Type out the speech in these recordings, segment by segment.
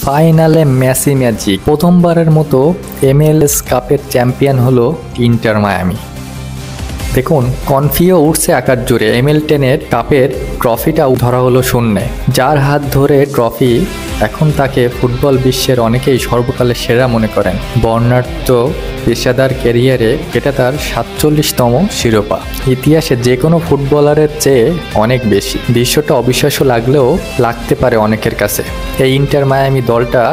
ফাইনালে Messi magic, প্রথমবারের মতো MLS কাপের চ্যাম্পিয়ন হলো ইন্টার মায়ামি। দেখুন, কনফিও উঠছে আকার জুড়ে। MLS কাপের ট্রফিটা ধরা হলো শূন্যে। যার হাত ধরে ট্রফি, এখন তাকে ফুটবল বিশ্বের অনেকেই সর্বকালের সেরা মনে করেন। বর্ণাঢ্য পেশাদার ক্যারিয়ারে এটা তার 47তম শিরোপা, ইতিহাসে যে কোনো ফুটবলারের চেয়ে অনেক বেশি। দৃশ্যটা অবিশ্বাস্য লাগলেও লাগতে পারে অনেকের কাছে। এই ইন্টার মায়ামি দলটা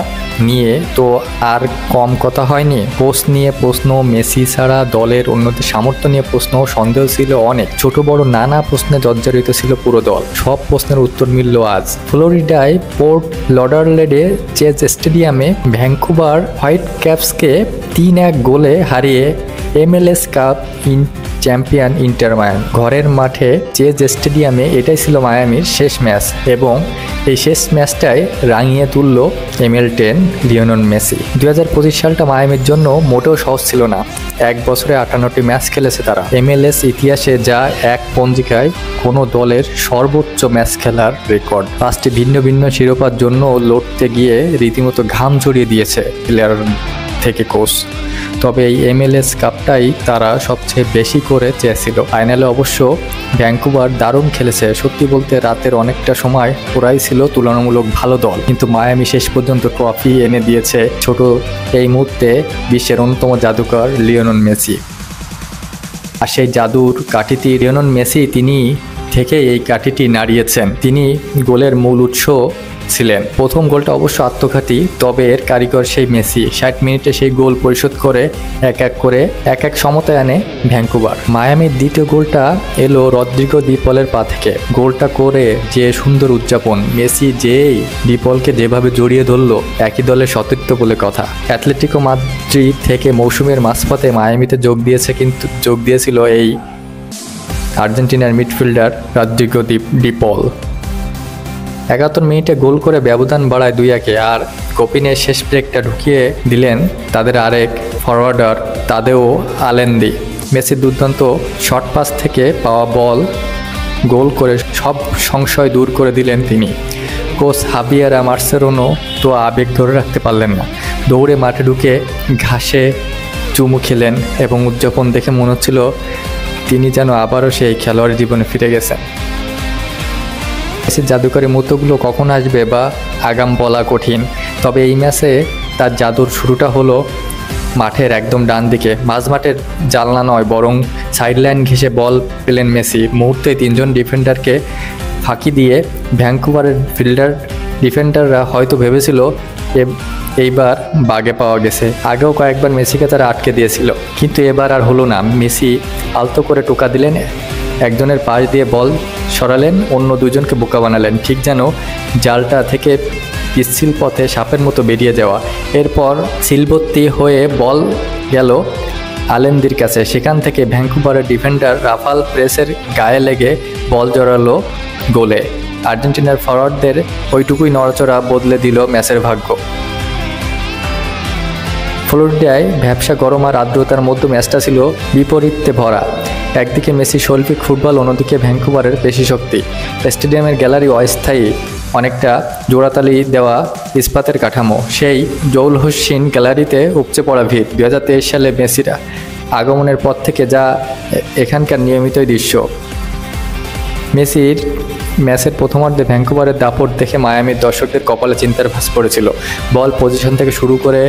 নিয়ে তো আর কম কথা হয়নি। কোচ নিয়ে প্রশ্ন, মেসি ছাড়া দলের অন্যদের সামর্থ্য নিয়ে প্রশ্ন, সন্দেহ ছিল অনেক। ছোট বড় নানা প্রশ্নে জর্জরিত ছিল পুরো দল। সব প্রশ্নের উত্তর মিলল আজ। ফ্লোরিডায় পোর্ট লডারলেডে চেজ স্টেডিয়ামে ভ্যাঙ্কুভার হোয়াইট ক্যাপসকে 3-1 গোলে হারিয়ে MLS cup champion inter Miami. ঘরের মাঠে চেজ স্টেডিয়ামে এটাই ছিল মায়ামির শেষ ম্যাচ, এবং এই শেষ ম্যাচটাই রাঙিয়ে তুলল ML10 লিওনেল মেসি। 2025 সালটা মায়ামির জন্য মোটেও সহজ ছিল না। এক বছরে 58টি ম্যাচ খেলেছে তারা। MLS ইতিহাসে যা এক পঞ্জিকায় কোনো দলের সর্বোচ্চ ম্যাচ খেলার রেকর্ড। 5টি ভিন্ন ভিন্ন শিরোপার জন্য লড়তে গিয়ে রীতিমতো ঘাম ঝরিয়ে দিয়েছে প্লেয়ার থেকে কোচ। তবে এই MLS কাপটাই তারা সবচেয়ে বেশি করে চেয়েছিল। ফাইনালে অবশ্য ভ্যাঙ্কুভার দারুণ খেলেছে। সত্যি বলতে রাতের অনেকটা সময় ওরাই ছিল তুলনামূলক ভালো দল, কিন্তু মায়ামি শেষ পর্যন্ত ট্রফি এনে দিয়েছে ছোট এই মুহূর্তে বিশ্বের অন্যতম জাদুকর লিওনেল মেসি। আর সেই জাদুর কাঠিটি লিওনেল মেসি, তিনি থেকে এই কাঠিটি নাড়িয়েছেন। তিনি গোলের মূল উৎস ছিলেন। প্রথম গোলটা অবশ্য আত্মঘাতী, তবে এর কারিগর সেই মেসি। 60 মিনিটে সেই গোল পরিশোধ করে এক এক সমতায় আনে ভ্যাঙ্কুভার। মায়ামির দ্বিতীয় গোলটা এলো রদ্রিগো ডি পলের পা থেকে। গোলটা করে যে সুন্দর উদযাপন, মেসি যেই ডি পলকে যেভাবে জড়িয়ে ধরল, একই দলের সতীর্থ বলে কথা। অ্যাটলেটিকো মাদ্রিদ থেকে মৌসুমের মাঝপথে মায়ামিতে যোগ দিয়েছিল এই আর্জেন্টিনার মিডফিল্ডার রদ্রিগো ডি পল। 71 মিনিটে গোল করে ব্যবধান বাড়ায় 2-1। আর কোপিনের শেষ ব্রেকটা ঢুকিয়ে দিলেন তাদের আরেক ফরওয়ার্ডার তাদেও আলেন্দি। মেসির দুর্দান্ত শর্ট পাস থেকে পাওয়া বল গোল করে সব সংশয় দূর করে দিলেন তিনি। কোচ হাভিয়ের মার্সেলোনো তো আবেগ ধরে রাখতে পারলেন না। দৌড়ে মাঠে ঢুকে ঘাসে চুমু খেলেন, এবং উদযাপন দেখে মনে হচ্ছিল তিনি যেন আবারও সেই খেলোয়াড় জীবনে ফিরে গেছেন। মেসির জাদুকরী মুহূর্তগুলো কখন আসবে বা আগাম বলা কঠিন, তবে এই ম্যাচে তার জাদুর শুরুটা হলো মাঠের একদম ডান দিকে। মাঝমাঠের জানলা নয়, বরং সাইডলাইন ঘেঁষে বল পেলেন মেসি। মুহূর্তে 3জন ডিফেন্ডারকে ফাঁকি দিয়ে ভ্যাঙ্কুভারের ডিফেন্ডাররা হয়তো ভেবেছিল এইবার বাগে পাওয়া গেছে। আগেও কয়েকবার মেসিকে তারা আটকে দিয়েছিল, কিন্তু এবার আর হলো না। মেসি আলতো করে টোকা দিলেন, একজনের পাশ দিয়ে বল সরালেন, অন্য দুজনকে বোকা বানালেন, ঠিক যেন জালটা থেকে পিচ্ছিল পথে সাপের মতো বেরিয়ে যাওয়া। এরপর সিলবত্তি হয়ে বল গেল আলেন্দির কাছে। সেখান থেকে ভ্যাঙ্কুভারের ডিফেন্ডার রাফাল প্রেসের গায়ে লেগে বল জড়ালো গোলে। আর্জেন্টিনার ফরওয়ার্ডদের ওইটুকুই নড়াচড়া বদলে দিল ম্যাচের ভাগ্য। ফ্লোরিডায় ভ্যাপসা গরম আর আর্দ্রতার মধ্যে ম্যাচটা ছিল বিপরীতে ভরা। একদিকে মেসি শৈল্পিক ফুটবল, অন্যদিকে ভ্যাঙ্কুভারের পেশি শক্তি। স্টেডিয়ামের গ্যালারি অস্থায়ী, অনেকটা জোড়াতালি দেওয়া ইস্পাতের কাঠামো। সেই জৌলহসীন গ্যালারিতে উপচে পড়া ভিড়। 2023 সালে মেসির আগমনের পর থেকে যা এখানকার নিয়মিতই দৃশ্য। মেসির ম্যাচের প্রথমার্ধে ভ্যাঙ্কুভারের দাপট দেখে মায়ামির দর্শকদের কপালে চিন্তার ভাঁজ পড়েছিল। বল পজিশন থেকে শুরু করে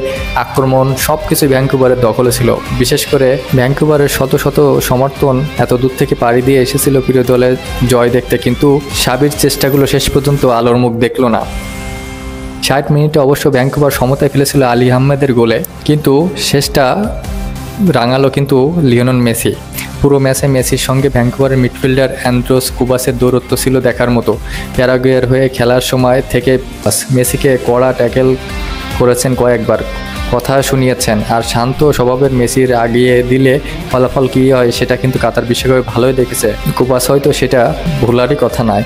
আক্রমণ সব কিছু ভ্যাঙ্কুভারের দখলে ছিল। বিশেষ করে ভ্যাঙ্কুভারের শত শত সমর্থন এত দূর থেকে পাড়ি দিয়ে এসেছিল প্রিয় দলের জয় দেখতে, কিন্তু সাবির চেষ্টাগুলো শেষ পর্যন্ত আলোর মুখ দেখল না। 60 মিনিটে অবশ্য ভ্যাঙ্কুভার সমতায় ফেলেছিল আলী আহমেদের গোলে, কিন্তু শেষটা রাঙালো কিন্তু লিওনেল মেসি। পুরো ম্যাচে মেসির সঙ্গে ভ্যাঙ্কুভারের মিডফিল্ডার অ্যান্ড্রোস কুবাসের দৌরত্ব ছিল দেখার মতো। প্যারাগুয়ের হয়ে খেলার সময় থেকে মেসিকে কড়া ট্যাকেল করেছেন, কয়েকবার কথা শুনিয়েছেন। আর শান্ত স্বভাবের মেসির আগিয়ে দিলে ফলাফল কী হয় সেটা কিন্তু কাতার বিশ্বকাপে ভালোই দেখেছে কুবাস। হয়তো সেটা ভুলারই কথা নয়।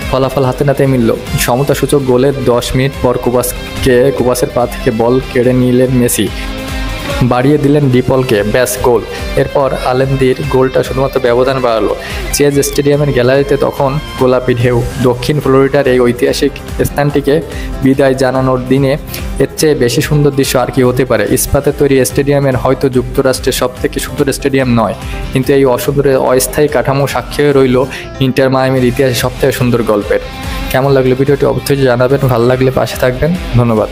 ফলাফল হাতে নাতে মিলল। সমতাসূচক গোলের 10 মিনিট পর কুবাসের পা থেকে বল কেড়ে নিলেন মেসি। বাড়িয়ে দিলেন ডিপলকে, ব্যাস গোল। এরপর আলেন্দির গোলটা শুধুমাত্র ব্যবধান বাড়ালো। চেজ স্টেডিয়ামের গ্যালারিতে তখন গোলাপি ঢেউ। দক্ষিণ ফ্লোরিডার এই ঐতিহাসিক স্থানটিকে বিদায় জানানোর দিনে এর চেয়ে বেশি সুন্দর দৃশ্য আর কি হতে পারে। ইস্পাতের তৈরি স্টেডিয়ামের হয়তো যুক্তরাষ্ট্রের সবথেকে সুন্দর স্টেডিয়াম নয়, কিন্তু এই অসুন্দরের অস্থায়ী কাঠামো সাক্ষী হয়ে রইল ইন্টার মায়ামির ইতিহাসে সবথেকে সুন্দর গল্পের। কেমন লাগলো ভিডিওটি অবশ্যই জানাবেন, ভালো লাগলে পাশে থাকবেন। ধন্যবাদ।